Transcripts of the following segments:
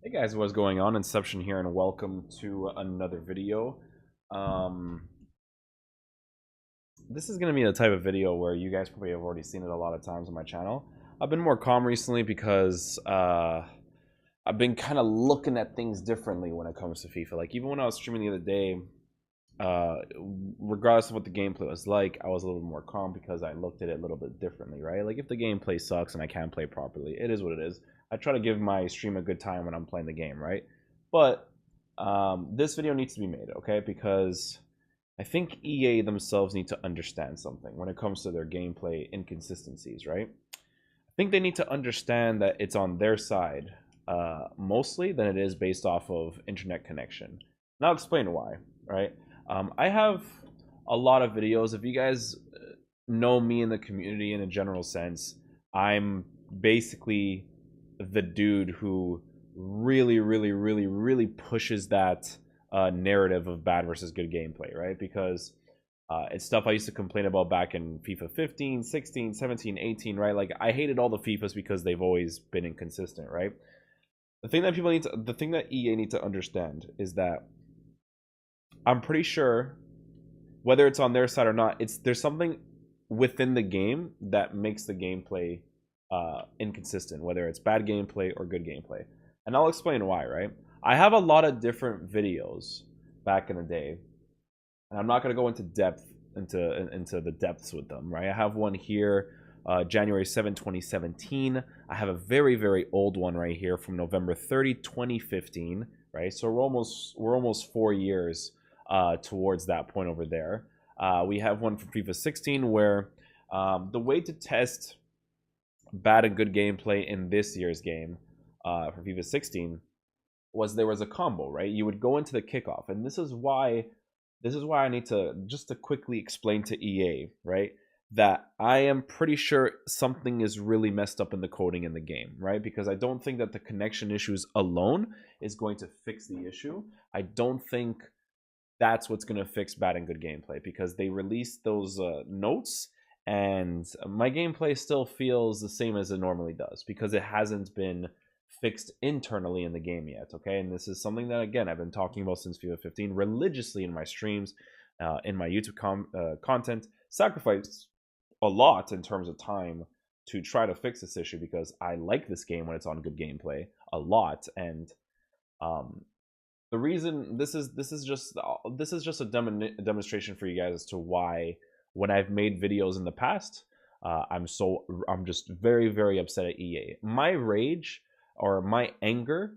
Hey guys, what's going on? Inception here, and welcome to another video. Um, this is going to be the type of video where you guys probably have already seen it a lot of times on my channel. I've been more calm recently because I've been kind of looking at things differently when it comes to FIFA. Like, even when I was streaming the other day, uh, regardless of what the gameplay was like, I was a little bit more calm because I looked at it a little bit differently, right? Like, if the gameplay sucks and I can't play properly, it is what it is. I try to give my stream a good time when I'm playing the game, right? But this video needs to be made, okay? Because I think EA themselves need to understand something when it comes to their gameplay inconsistencies, right? I think they need to understand that it's on their side mostly than it is based off of internet connection. And I'll explain why, right? I have a lot of videos. If you guys know me in the community in a general sense, I'm basically the dude who really pushes that narrative of bad versus good gameplay, right? Because it's stuff I used to complain about back in FIFA 15, 16, 17, 18, right? Like, I hated all the FIFAs because they've always been inconsistent, right? The thing that EA need to understand is that I'm pretty sure whether it's on their side or not, there's something within the game that makes the gameplay inconsistent, whether it's bad gameplay or good gameplay. And I'll explain why, right? I have a lot of different videos back in the day, and I'm not going to go into the depths with them, right? I have one here, January 7, 2017. I have a very old one right here from November 30, 2015, right? So we're almost 4 years towards that point over there. We have one from FIFA 16 where the way to test bad and good gameplay in this year's game for FIFA 16 was there was a combo, right? You would go into the kickoff, and this is why I need to just to quickly explain to EA, right? That I am pretty sure something is really messed up in the coding in the game, right? Because I don't think that the connection issues alone is going to fix the issue. I don't think that's what's going to fix bad and good gameplay because they released those notes, and my gameplay still feels the same as it normally does because it hasn't been fixed internally in the game yet. Okay, and this is something that, again, I've been talking about since FIFA 15 religiously in my streams, in my YouTube content. Sacrifice a lot in terms of time to try to fix this issue because I like this game when it's on good gameplay a lot. And um, the reason this is just a demonstration for you guys as to why when I've made videos in the past, I'm just very upset at EA. My rage or my anger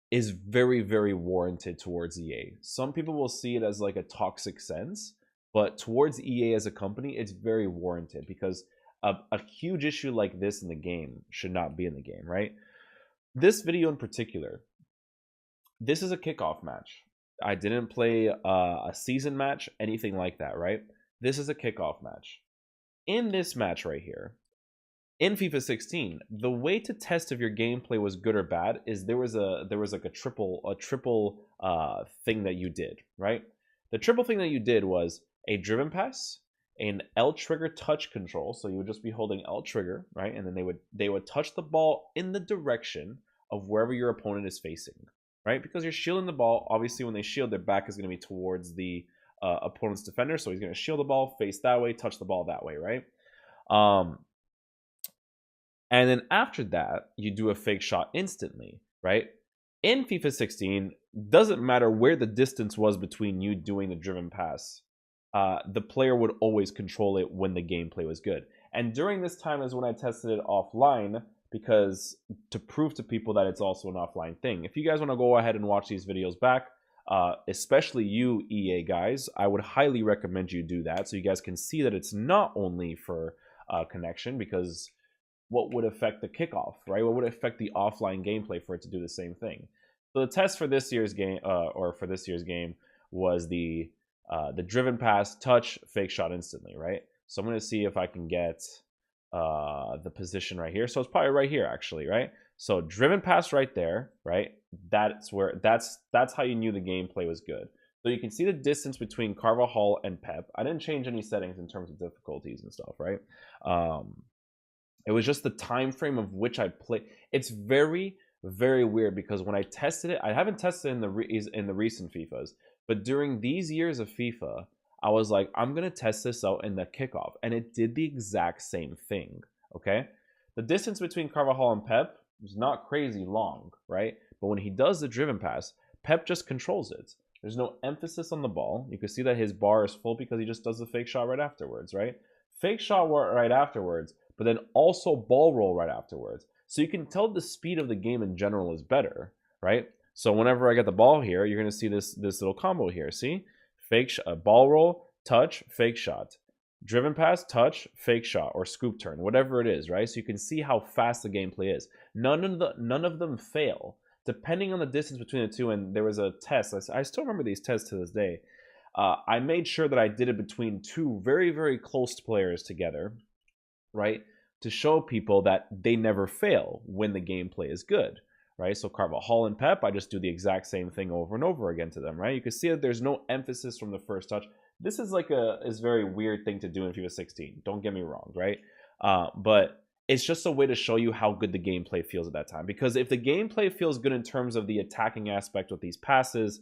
is very warranted towards EA. Some people will see it as like a toxic sense, but towards EA as a company, it's very warranted because a huge issue like this in the game should not be in the game, right? This video in particular, this is a kickoff match. I didn't play a season match, anything like that, right? This is a kickoff match. In this match right here, in FIFA 16, the way to test if your gameplay was good or bad is there was like a triple thing that you did, right? The triple thing that you did was a driven pass, an L trigger touch control, so you would just be holding L trigger, right? And then they would touch the ball in the direction of wherever your opponent is facing, right? Because you're shielding the ball. Obviously, when they shield, their back is going to be towards the opponent's defender, so he's going to shield the ball, face that way, touch the ball that way, right? Um, and then after that, you do a fake shot instantly, right? In FIFA 16, doesn't matter where the distance was between you doing the driven pass, the player would always control it when the gameplay was good. And during this time is when I tested it offline because to prove to people that it's also an offline thing. If you guys want to go ahead and watch these videos back, especially you EA guys, I would highly recommend you do that so you guys can see that it's not only for connection, because what would affect the kickoff, right? What would affect the offline gameplay for it to do the same thing? So the test for this year's game, was the driven pass, touch, fake shot instantly, right? So I'm going to see if I can get the position right here. So it's probably right here, actually, right? So driven pass right there, right? That's how you knew the gameplay was good. So you can see the distance between Carvajal and Pep. I didn't change any settings in terms of difficulties and stuff, right? It was just the time frame of which I play. It's very very weird because when I tested it, I haven't tested it in the recent FIFAs, but during these years of FIFA, I was like, I'm gonna test this out in the kickoff, and it did the exact same thing. Okay, the distance between Carvajal and Pep is not crazy long, right? But when he does the driven pass, Pep just controls it. There's no emphasis on the ball. You can see that his bar is full because he just does the fake shot right afterwards, right? Fake shot right afterwards, but then also ball roll right afterwards. So you can tell the speed of the game in general is better, right? So whenever I get the ball here, you're going to see this little combo here. See? Ball roll, touch, fake shot. Driven pass, touch, fake shot, or scoop turn, whatever it is, right? So you can see how fast the gameplay is. None of them fail, depending on the distance between the two. And there was a test. I still remember these tests to this day. I made sure that I did it between two very, very close players together, right? To show people that they never fail when the gameplay is good, right? So Carvajal and Pep, I just do the exact same thing over and over again to them, right? You can see that there's no emphasis from the first touch. This is like a very weird thing to do in FIFA 16. Don't get me wrong, right? But it's just a way to show you how good the gameplay feels at that time. Because if the gameplay feels good in terms of the attacking aspect with these passes,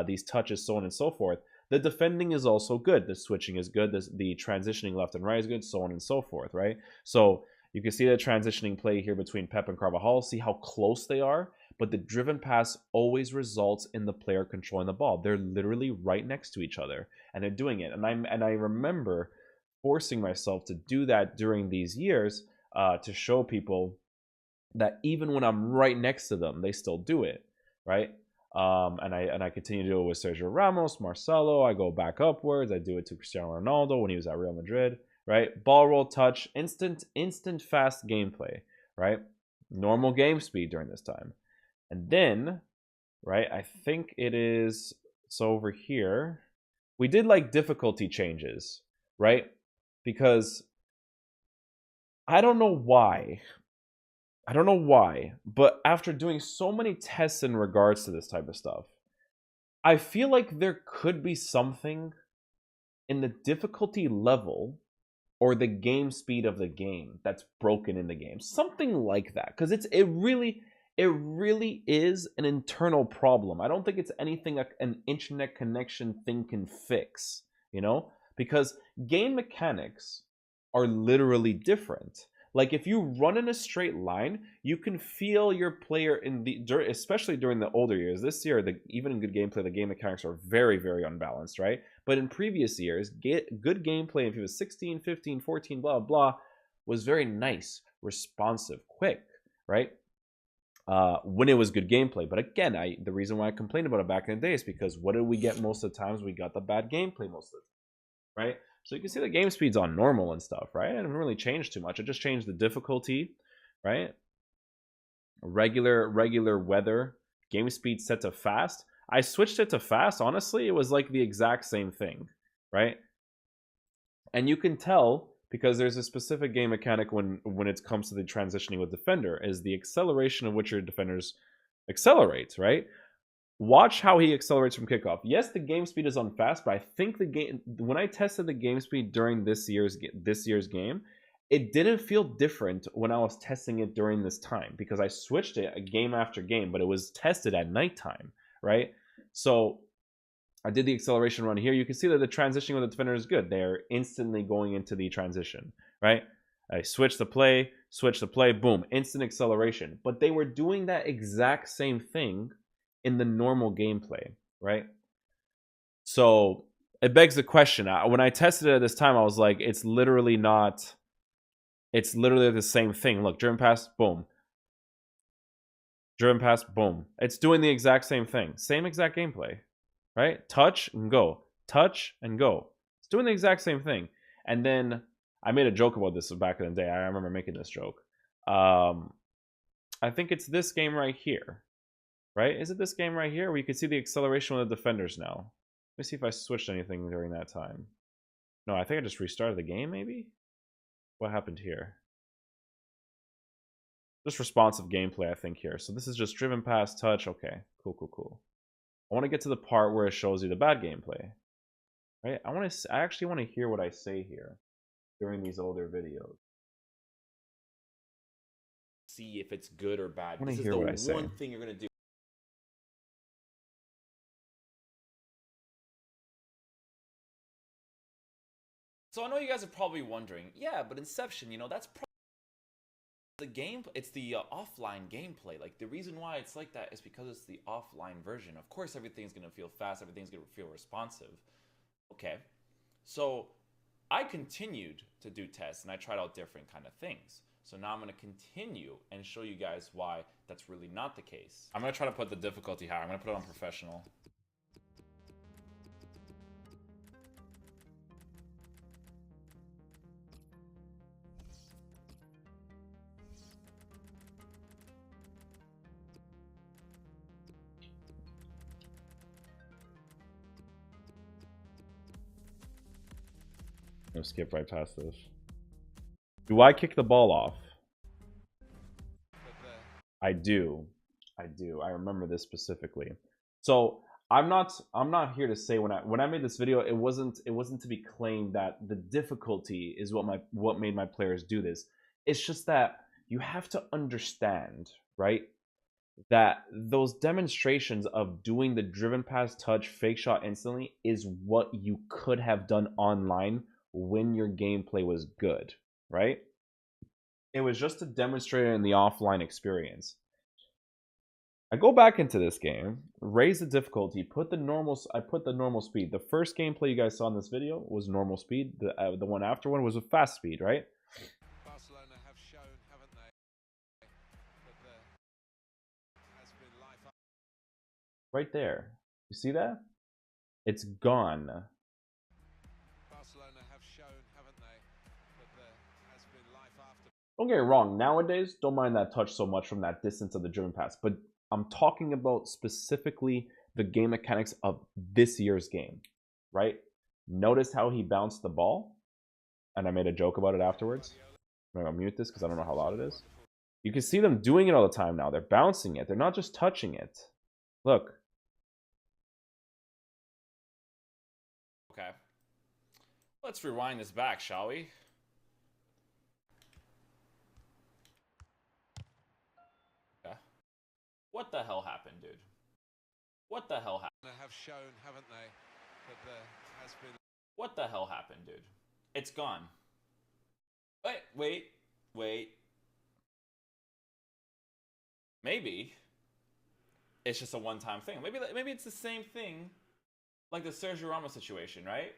these touches, so on and so forth, the defending is also good. The switching is good. The transitioning left and right is good, so on and so forth, right? So you can see the transitioning play here between Pep and Carvajal. See how close they are? But the driven pass always results in the player controlling the ball. They're literally right next to each other, and they're doing it. And I remember forcing myself to do that during these years to show people that even when I'm right next to them, they still do it, right? And I continue to do it with Sergio Ramos, Marcelo. I go back upwards. I do it to Cristiano Ronaldo when he was at Real Madrid, right? Ball roll, touch, instant fast gameplay, right? Normal game speed during this time. And then, right, I think it is, so over here, we did like difficulty changes, right? Because I don't know why, but after doing so many tests in regards to this type of stuff, I feel like there could be something in the difficulty level or the game speed of the game that's broken in the game. Something like that. Because it really is an internal problem. I don't think it's anything an internet connection thing can fix, you know? Because game mechanics are literally different. Like if you run in a straight line, you can feel your player especially during the older years. This year, even in good gameplay, the game mechanics are very, very unbalanced, right? But in previous years, good gameplay, if it was 16, 15, 14, blah, blah, was very nice, responsive, quick, right? When it was good gameplay. But again, the reason why I complained about it back in the day is because what did we get most of the times? We got the bad gameplay most of the time, right? So you can see the game speed's on normal and stuff, right? It didn't really change too much. It just changed the difficulty, right? Regular weather, game speed set to fast. I switched it to fast. Honestly, it was like the exact same thing, right? And you can tell because there's a specific game mechanic when it comes to the transitioning with defender is the acceleration of which your defenders accelerate, right? Watch how he accelerates from kickoff. Yes, the game speed is on fast, but I think when I tested the game speed during this year's game, it didn't feel different when I was testing it during this time because I switched it game after game, but it was tested at nighttime, right? So I did the acceleration run here. You can see that the transitioning with the defender is good. They're instantly going into the transition, right? I switch the play, boom, instant acceleration. But they were doing that exact same thing in the normal gameplay, right? So it begs the question. When I tested it at this time, I was like, it's literally the same thing. Look, driven pass, boom. Driven pass, boom. It's doing the exact same thing. Same exact gameplay, right? Touch and go. Touch and go. It's doing the exact same thing. And then I made a joke about this back in the day. I remember making this joke. I think it's this game right here. Right? Is it this game right here where you can see the acceleration with the defenders now? Let me see if I switched anything during that time. No, I think I just restarted the game, maybe? What happened here? Just responsive gameplay, I think, here. So this is just driven pass, touch. Okay, cool. I want to get to the part where it shows you the bad gameplay. Right? I actually want to hear what I say here during these older videos. see if it's good or bad. I want This to is hear the what I say. one thing you're gonna do. So I know you guys are probably wondering, yeah, but Inception, that's the game. It's the offline gameplay. Like, the reason why it's like that is because it's the offline version. Of course, everything's gonna feel fast. Everything's gonna feel responsive. Okay, so I continued to do tests and I tried out different kind of things. So now I'm going to continue and show you guys why that's really not the case. I'm going to try to put the difficulty higher. I'm going to put it on professional. I'm gonna skip right past this. Do I kick the ball off? I do. I remember this specifically. So I'm not here to say when I made this video, it wasn't to be claimed that the difficulty is what made my players do this. It's just that you have to understand, right? That those demonstrations of doing the driven pass, touch, fake shot instantly is what you could have done online when your gameplay was good, right? It was just to demonstrate it in the offline experience. I go back into this game, raise the difficulty, put the normal. I put the normal speed. The first gameplay you guys saw in this video was normal speed. The one after one was a fast speed, right? Barcelona have shown, haven't they, that there has been life. Right there. You see that? It's gone. Barcelona have shown, haven't they, that there has been life after. Don't get me wrong. Nowadays, don't mind that touch so much from that distance of the driven pass, but I'm talking about specifically the game mechanics of this year's game, right? Notice how he bounced the ball, and I made a joke about it afterwards. I'm gonna mute this because I don't know how loud it is. You can see them doing it all the time now. They're bouncing it. They're not just touching it. Look. Okay. Let's rewind this back, shall we? Okay. What the hell happened, dude? What the hell happened? Have shown, haven't they, that there has been. What the hell happened, dude? It's gone. Wait. Maybe it's just a one-time thing. Maybe it's the same thing like the Sergio Ramos situation, right?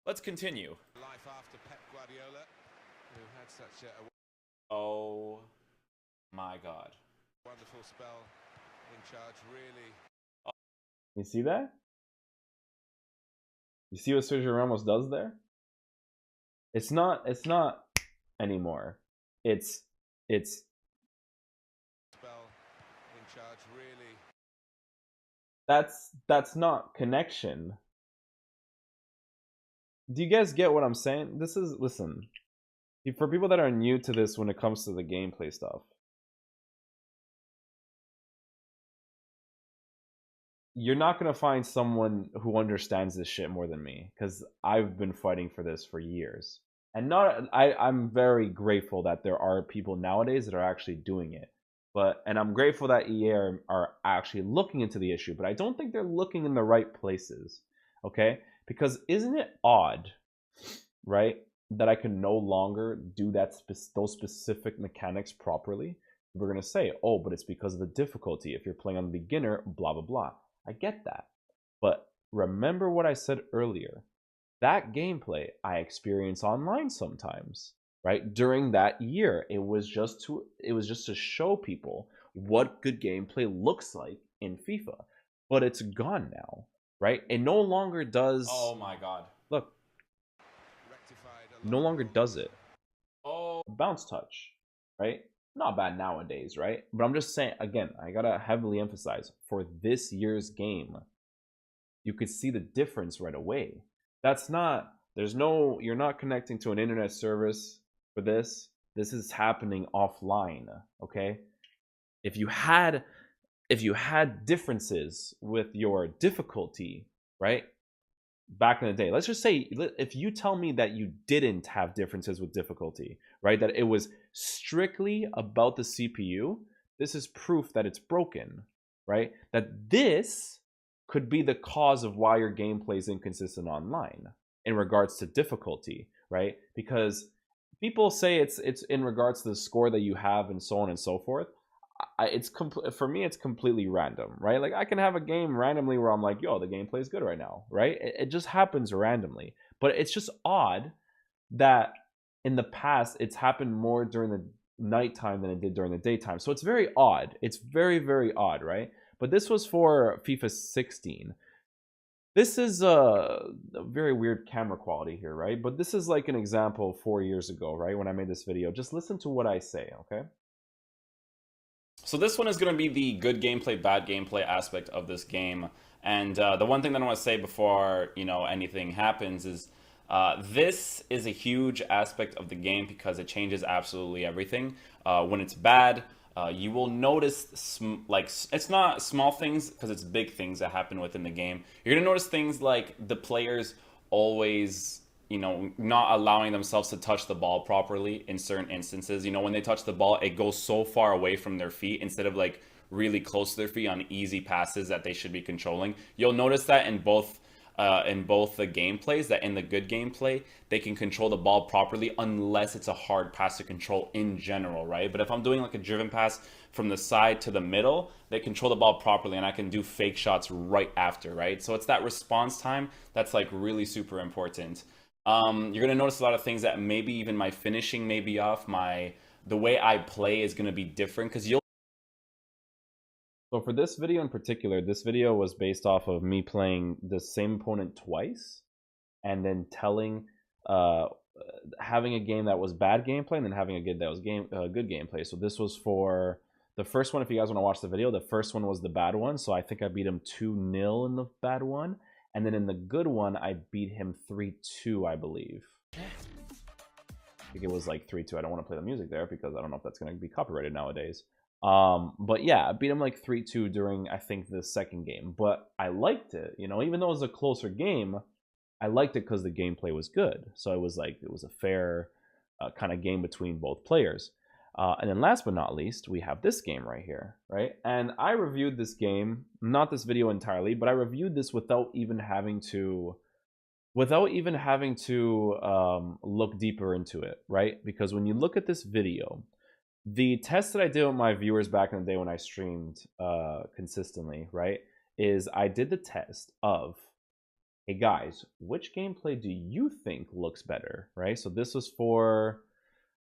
Let's continue. Life after Pep Guardiola, who had such a Oh my God. wonderful spell in charge, really. You see that? You see what Sergio Ramos does there? It's not anymore. It's Spell in charge, really. that's not connection. Do you guys get what I'm saying? Listen, for people that are new to this when it comes to the gameplay stuff, you're not going to find someone who understands this shit more than me, because I've been fighting for this for years. And I'm very grateful that there are people nowadays that are actually doing it. And I'm grateful that EA are actually looking into the issue, but I don't think they're looking in the right places. Okay? Because isn't it odd, right, that I can no longer do those specific mechanics properly? We're going to say, oh, but it's because of the difficulty. If you're playing on the beginner, blah, blah, blah. I get that. But remember what I said earlier. That gameplay I experience online sometimes, right? During that year, it was just to show people what good gameplay looks like in FIFA. But it's gone now, right? It no longer does. Oh my God. Look. No longer does it. Oh, bounce touch, right? Not bad nowadays, right? But I'm just saying, again, I gotta heavily emphasize, for this year's game, you could see the difference right away. You're not connecting to an internet service for this. This is happening offline, okay? If you had differences with your difficulty, right? back in the day, let's just say if you tell me that you didn't have differences with difficulty, right, that it was strictly about the CPU, this is proof that it's broken, right? That this could be the cause of why your gameplay is inconsistent online in regards to difficulty, right? Because people say it's in regards to the score that you have and so on and so forth. For me, it's completely random, right? Like I can have a game randomly where I'm like, yo, the gameplay is good right now, right? It just happens randomly. But it's just odd that in the past it's happened more during the nighttime than it did during the daytime. So it's very odd. It's very, very odd, right? But this was for FIFA 16. This is a very weird camera quality here, right? But this is like an example 4 years ago, right? When I made this video. Just listen to what I say, okay? So this one is going to be the good gameplay, bad gameplay aspect of this game. And the one thing that I want to say before, anything happens is this is a huge aspect of the game because it changes absolutely everything. When it's bad, you will notice it's not small things because it's big things that happen within the game. You're going to notice things like the players always not allowing themselves to touch the ball properly in certain instances. When they touch the ball, it goes so far away from their feet instead of like really close to their feet on easy passes that they should be controlling. You'll notice that in both the gameplays, that in the good gameplay, they can control the ball properly unless it's a hard pass to control in general, right? But if I'm doing like a driven pass from the side to the middle, they control the ball properly and I can do fake shots right after, right? So it's that response time that's like really super important. You're going to notice a lot of things that maybe even my finishing may be off. The way I play is going to be different because you'll. So for this video in particular, this video was based off of me playing the same opponent twice and then having a game that was bad gameplay and then having a game that was good gameplay. So this was for the first one. If you guys want to watch the video, the first one was the bad one. So I think I beat him 2-0 in the bad one. And then in the good one, I beat him 3-2, I believe. I think it was like 3-2. I don't want to play the music there because I don't know if that's going to be copyrighted nowadays. But yeah, I beat him like 3-2 during, I think, the second game. But I liked it, even though it was a closer game, I liked it because the gameplay was good. So it was a fair kind of game between both players. And then last but not least, we have this game right here, right? And I reviewed this game, not this video entirely, but I reviewed this without even having to look deeper into it, right? Because when you look at this video, the test that I did with my viewers back in the day when I streamed consistently, right, is I did the test of, hey guys, which gameplay do you think looks better, right? So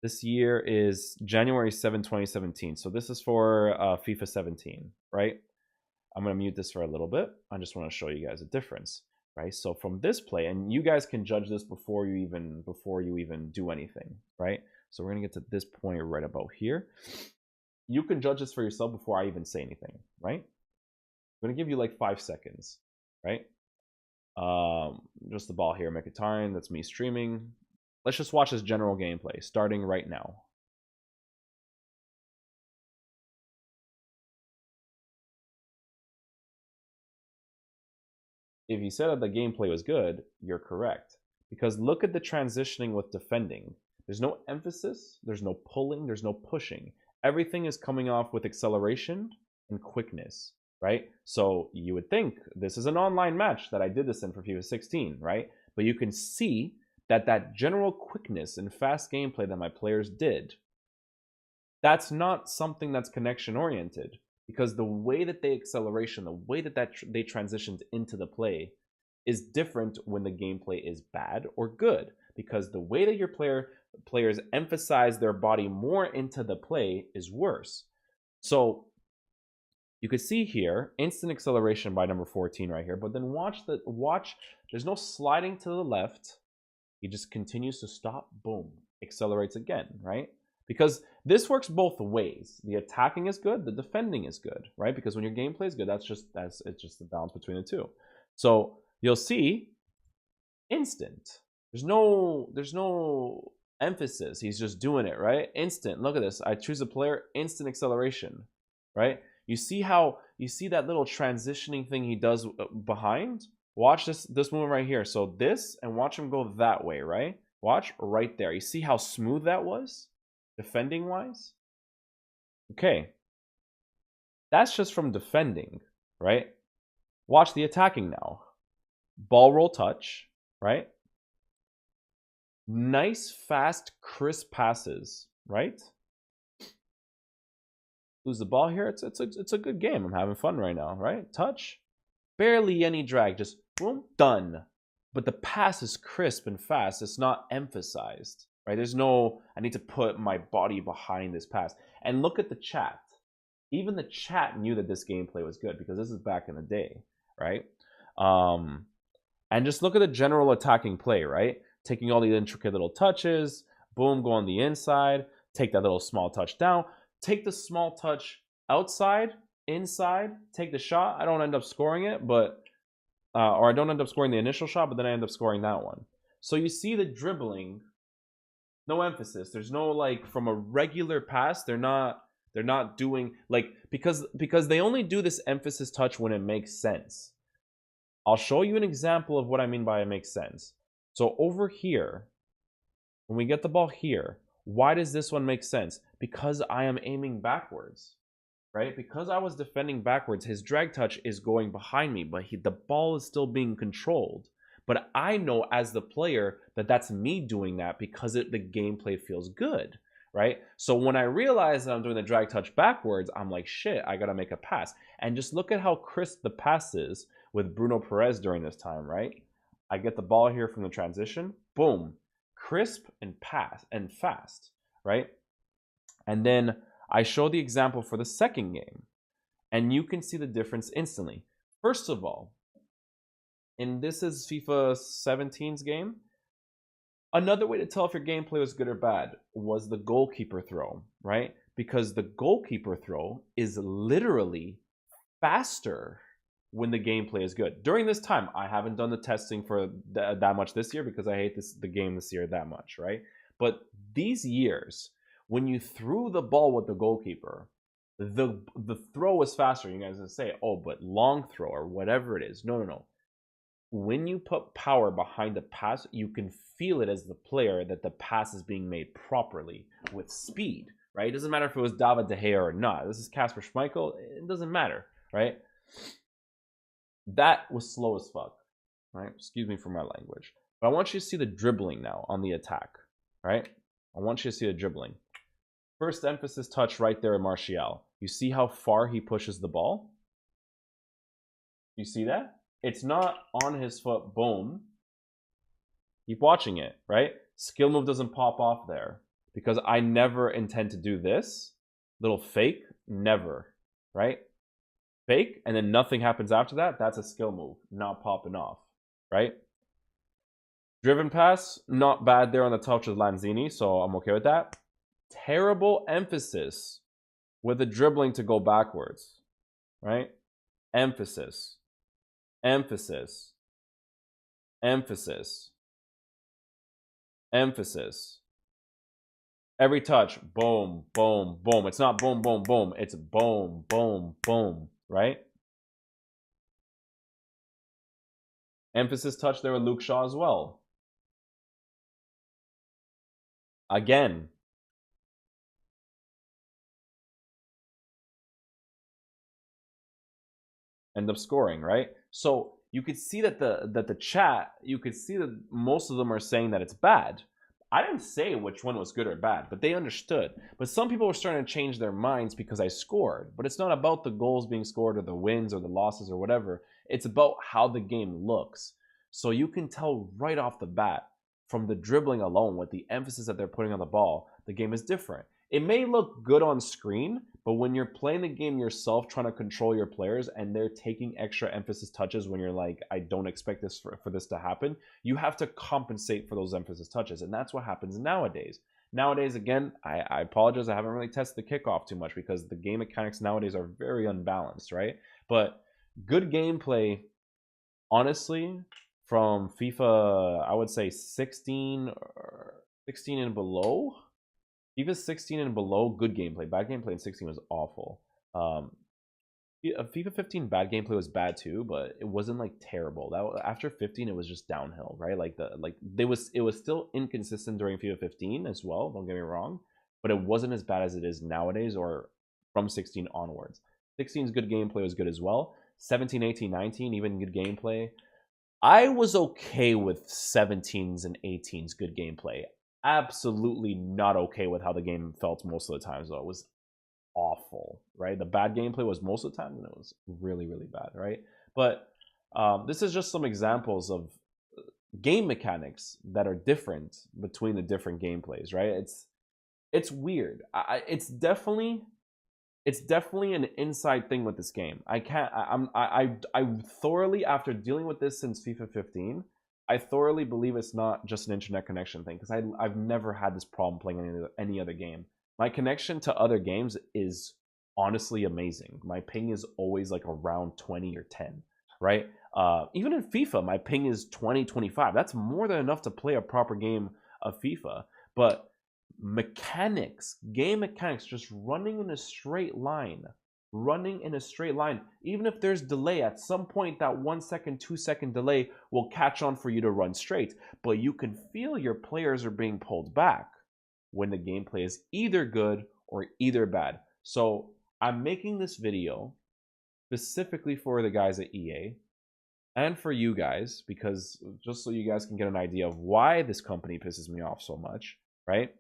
this year is January 7, 2017. So this is for FIFA 17, right? I'm going to mute this for a little bit. I just want to show you guys a difference, right? So from this play, and you guys can judge this before you even do anything, right? So we're going to get to this point right about here. You can judge this for yourself before I even say anything, right? I'm going to give you like 5 seconds, right? Just the ball here, Mekatarian, that's me streaming. Let's just watch this general gameplay, starting right now. If you said that the gameplay was good, you're correct. Because look at the transitioning with defending. There's no emphasis, there's no pulling, there's no pushing. Everything is coming off with acceleration and quickness, right? So you would think this is an online match that I did this in for FIFA 16, right? But you can see that general quickness and fast gameplay that my players did, that's not something that's connection oriented, because the way that they acceleration, the way that they transitioned into the play is different when the gameplay is bad or good, because the way that your players emphasize their body more into the play is worse. So you could see here instant acceleration by number 14 right here, but then watch there's no sliding to the left. He just continues to stop, boom, accelerates again, right? Because this works both ways. The attacking is good, the defending is good, right? Because when your gameplay is good, it's just the balance between the two. So you'll see instant. There's no emphasis. He's just doing it, right? Instant. Look at this. I choose a player, instant acceleration, right? You see that little transitioning thing he does behind? Watch this movement right here. So this, and watch him go that way, right? Watch right there. You see how smooth that was? Defending wise? Okay. That's just from defending, right? Watch the attacking now. Ball roll touch, right? Nice, fast, crisp passes, right? Lose the ball here. It's a good game. I'm having fun right now, right? Touch. Barely any drag. Just boom, done. But the pass is crisp and fast. It's not emphasized, right? There's no, I need to put my body behind this pass. And look at the chat. Even the chat knew that this gameplay was good because this is back in the day, right? And just look at the general attacking play, right? Taking all the intricate little touches, boom, go on the inside, take that little small touch down, take the small touch outside, inside, take the shot. I don't end up scoring it, but or I don't end up scoring the initial shot, but then I end up scoring that one. So you see the dribbling, no emphasis. There's no, like, from a regular pass, they're not doing, like, because they only do this emphasis touch when it makes sense. I'll show you an example of what I mean by it makes sense. So over here, when we get the ball here, why does this one make sense? Because I am aiming backwards, right? Because I was defending backwards, his drag touch is going behind me, but the ball is still being controlled. But I know as the player that that's me doing that because the gameplay feels good, right? So when I realize that I'm doing the drag touch backwards, I'm like, shit, I gotta make a pass. And just look at how crisp the pass is with Bruno Perez during this time, right? I get the ball here from the transition, boom, crisp and pass and fast, right? And then I show the example for the second game, and you can see the difference instantly. First of all, and this is FIFA 17's game, another way to tell if your gameplay was good or bad was the goalkeeper throw, right? Because the goalkeeper throw is literally faster when the gameplay is good. During this time, I haven't done the testing for that much this year because I hate the game this year that much, right? But these years, when you threw the ball with the goalkeeper, the throw was faster. You guys say, oh, but long throw or whatever it is. No. When you put power behind the pass, you can feel it as the player that the pass is being made properly with speed, right? It doesn't matter if it was David De Gea or not. This is Kasper Schmeichel. It doesn't matter, right? That was slow as fuck, right? Excuse me for my language. But I want you to see the dribbling now on the attack, right? I want you to see the dribbling. First emphasis touch right there at Martial. You see how far he pushes the ball? You see that? It's not on his foot, boom. Keep watching it, right? Skill move doesn't pop off there because I never intend to do this. Little fake, never, right? Fake, and then nothing happens after that. That's a skill move, not popping off, right? Driven pass, not bad there on the touch of Lanzini, so I'm okay with that. Terrible emphasis with the dribbling to go backwards, right? Emphasis. Emphasis. Emphasis. Emphasis. Every touch, boom, boom, boom. It's not boom, boom, boom. It's boom, boom, boom, right? Emphasis touch there with Luke Shaw as well. Again. End up scoring, right? So you could see that the chat, you could see that most of them are saying that it's bad. I didn't say which one was good or bad, but they understood. But some people were starting to change their minds because I scored. But it's not about the goals being scored or the wins or the losses or whatever. It's about how the game looks. So you can tell right off the bat from the dribbling alone with the emphasis that they're putting on the ball, the game is different. It may look good on screen, but when you're playing the game yourself, trying to control your players, and they're taking extra emphasis touches when you're like, I don't expect this for this to happen, you have to compensate for those emphasis touches. And that's what happens nowadays. Nowadays, again, I apologize, I haven't really tested the kickoff too much because the game mechanics nowadays are very unbalanced, right? But good gameplay, honestly, from FIFA, I would say 16 and below. FIFA 16 and below, good gameplay. Bad gameplay in 16 was awful. FIFA 15 bad gameplay was bad too, but it wasn't like terrible. That after 15, it was just downhill, right? Like it was still inconsistent during FIFA 15 as well. Don't get me wrong, but it wasn't as bad as it is nowadays or from 16 onwards. 16's good gameplay was good as well. 17, 18, 19, even good gameplay. I was okay with 17's and 18's good gameplay. Absolutely not okay with how the game felt most of the times though. It was awful, right? The bad gameplay was most of the time, and it was really, really bad, right? But this is just some examples of game mechanics that are different between the different gameplays, right? It's weird. It's definitely an inside thing with this game. I thoroughly, after dealing with this since FIFA 15, I thoroughly believe it's not just an internet connection thing, because I've never had this problem playing any other game. My connection to other games is honestly amazing. My ping is always like around 20 or 10, right? Even in FIFA, my ping is 20, 25. That's more than enough to play a proper game of FIFA. But mechanics, game mechanics, just running in a straight line, even if there's delay, at some point that 1 second, 2 second delay will catch on for you to run straight. But you can feel your players are being pulled back when the gameplay is either good or either bad. So I'm making this video specifically for the guys at EA and for you guys, because just so you guys can get an idea of why this company pisses me off so much, right?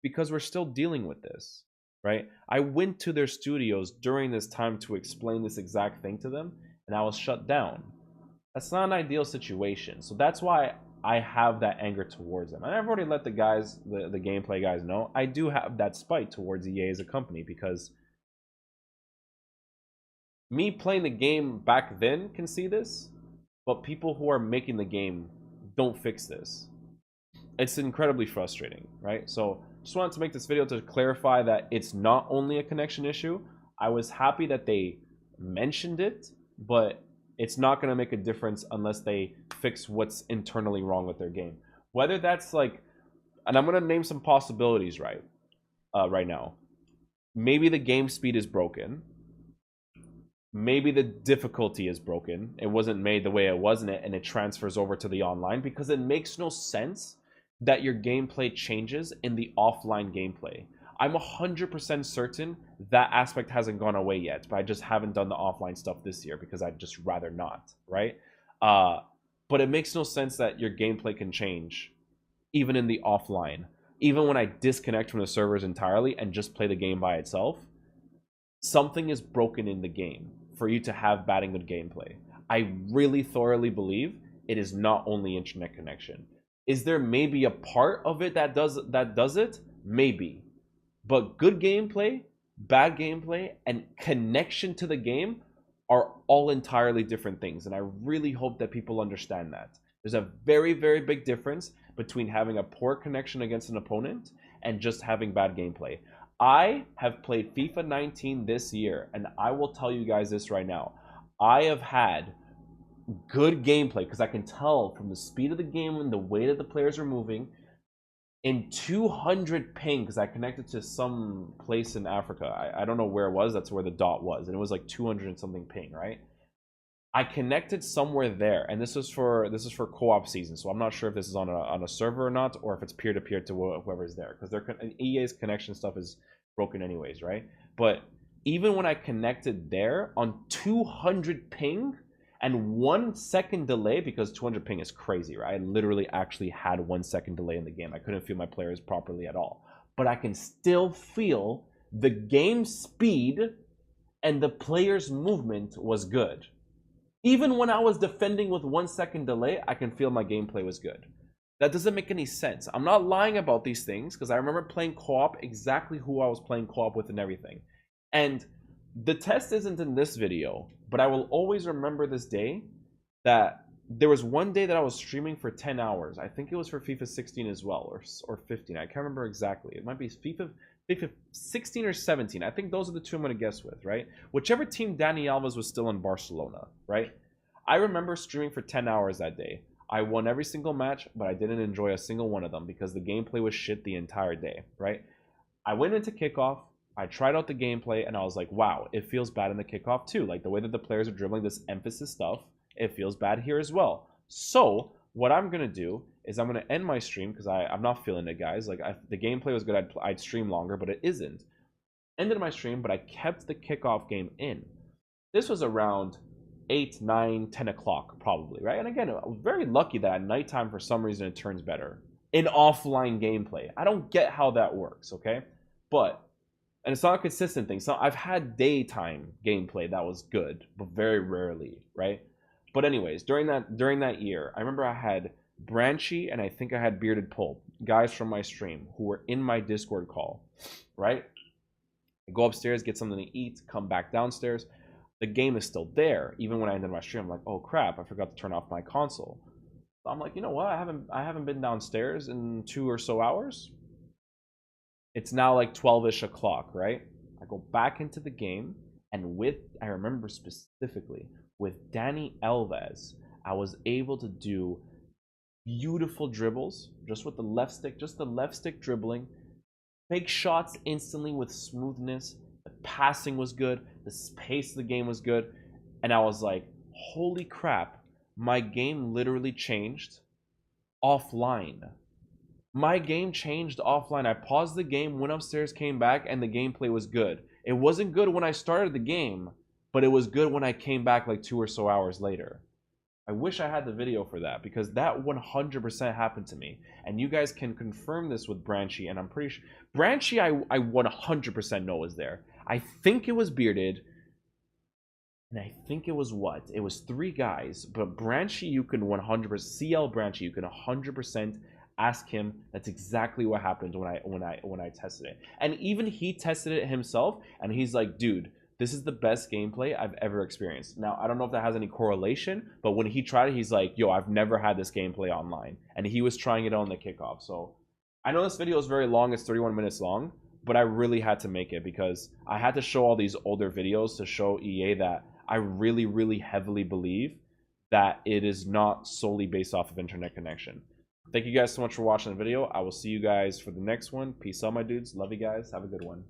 Because we're still dealing with this, right? I went to their studios during this time to explain this exact thing to them, and I was shut down. That's not an ideal situation. So that's why I have that anger towards them. And I've already let the guys, the gameplay guys know, I do have that spite towards EA as a company, because me playing the game back then can see this, but people who are making the game don't fix this. It's incredibly frustrating, right? So just wanted to make this video to clarify that it's not only a connection issue. I was happy that they mentioned it, but it's not going to make a difference unless they fix what's internally wrong with their game. Whether that's like, and I'm going to name some possibilities right now. Maybe the game speed is broken. Maybe the difficulty is broken. It wasn't made the way it was in it, and it transfers over to the online, because it makes no sense that your gameplay changes in the offline gameplay. I'm 100% certain that aspect hasn't gone away yet, but I just haven't done the offline stuff this year because I'd just rather not, right? But it makes no sense that your gameplay can change even in the offline. Even when I disconnect from the servers entirely and just play the game by itself, something is broken in the game for you to have bad and good gameplay. I really thoroughly believe it is not only internet connection. Is there maybe a part of it that does it? Maybe. But good gameplay, bad gameplay, and connection to the game are all entirely different things. And I really hope that people understand that. There's a very, very big difference between having a poor connection against an opponent and just having bad gameplay. I have played FIFA 19 this year, and I will tell you guys this right now. I have had good gameplay, because I can tell from the speed of the game and the way that the players are moving, in 200 ping, because I connected to some place in Africa. I don't know where it was. That's where the dot was, and it was like 200 and something ping, right? I connected somewhere there, and this is for co-op season, so I'm not sure if this is on a server or not, or if it's peer-to-peer to whoever's there, because EA's connection stuff is broken anyways, right? But even when I connected there on 200 ping and 1 second delay, because 200 ping is crazy, right? I literally actually had 1 second delay in the game. I couldn't feel my players properly at all, but I can still feel the game speed, and the player's movement was good. Even when I was defending with 1 second delay, I can feel my gameplay was good. That doesn't make any sense. I'm not lying about these things, because I remember playing co-op, exactly who I was playing co-op with and everything. And the test isn't in this video, but I will always remember this day, that there was one day that I was streaming for 10 hours. I think it was for FIFA 16 as well, or 15. I can't remember exactly. It might be FIFA 16 or 17. I think those are the two I'm going to guess with, right? Whichever team Dani Alves was still in Barcelona, right? I remember streaming for 10 hours that day. I won every single match, but I didn't enjoy a single one of them because the gameplay was shit the entire day, right? I went into kickoff. I tried out the gameplay, and I was like, wow, it feels bad in the kickoff too. Like the way that the players are dribbling, this emphasis stuff, it feels bad here as well. So what I'm gonna do is I'm gonna end my stream because I'm not feeling it, guys. Like the gameplay was good, I'd stream longer, but it isn't. Ended my stream, but I kept the kickoff game in. This was around 8, 9, 10 o'clock probably, right? And again, I was very lucky that at nighttime for some reason it turns better in offline gameplay. I don't get how that works, okay? But and it's not a consistent thing. So I've had daytime gameplay that was good, but very rarely, right? But anyways, during that year, I remember I had Branchy and I think I had Bearded Pulp, guys from my stream who were in my Discord call, right? I go upstairs, get something to eat, come back downstairs. The game is still there. Even when I ended my stream, I'm like, oh crap, I forgot to turn off my console. So I'm like, you know what? I haven't been downstairs in 2 or so hours. It's now like 12-ish o'clock, right? I go back into the game, and I remember specifically, with Danny Alves, I was able to do beautiful dribbles, just with the left stick, just the left stick dribbling, make shots instantly with smoothness, the passing was good, the pace of the game was good, and I was like, holy crap, my game literally changed offline. My game changed offline. I paused the game, went upstairs, came back, and the gameplay was good. It wasn't good when I started the game, but it was good when I came back like 2 or so hours later. I wish I had the video for that, because that 100% happened to me. And you guys can confirm this with Branchy, and I'm pretty sure... Branchy, I 100% know was there. I think it was Bearded, and I think it was what? It was 3 guys, but Branchy, you can 100%... CL Branchy, you can 100% ask him. That's exactly what happened when I tested it. And even he tested it himself, and he's like, dude, this is the best gameplay I've ever experienced. Now, I don't know if that has any correlation, but when he tried it, he's like, yo, I've never had this gameplay online. And he was trying it on the kickoff. So I know this video is very long. It's 31 minutes long, but I really had to make it because I had to show all these older videos to show EA that I really, really heavily believe that it is not solely based off of internet connection. Thank you guys so much for watching the video. I will see you guys for the next one. Peace out, my dudes. Love you guys. Have a good one.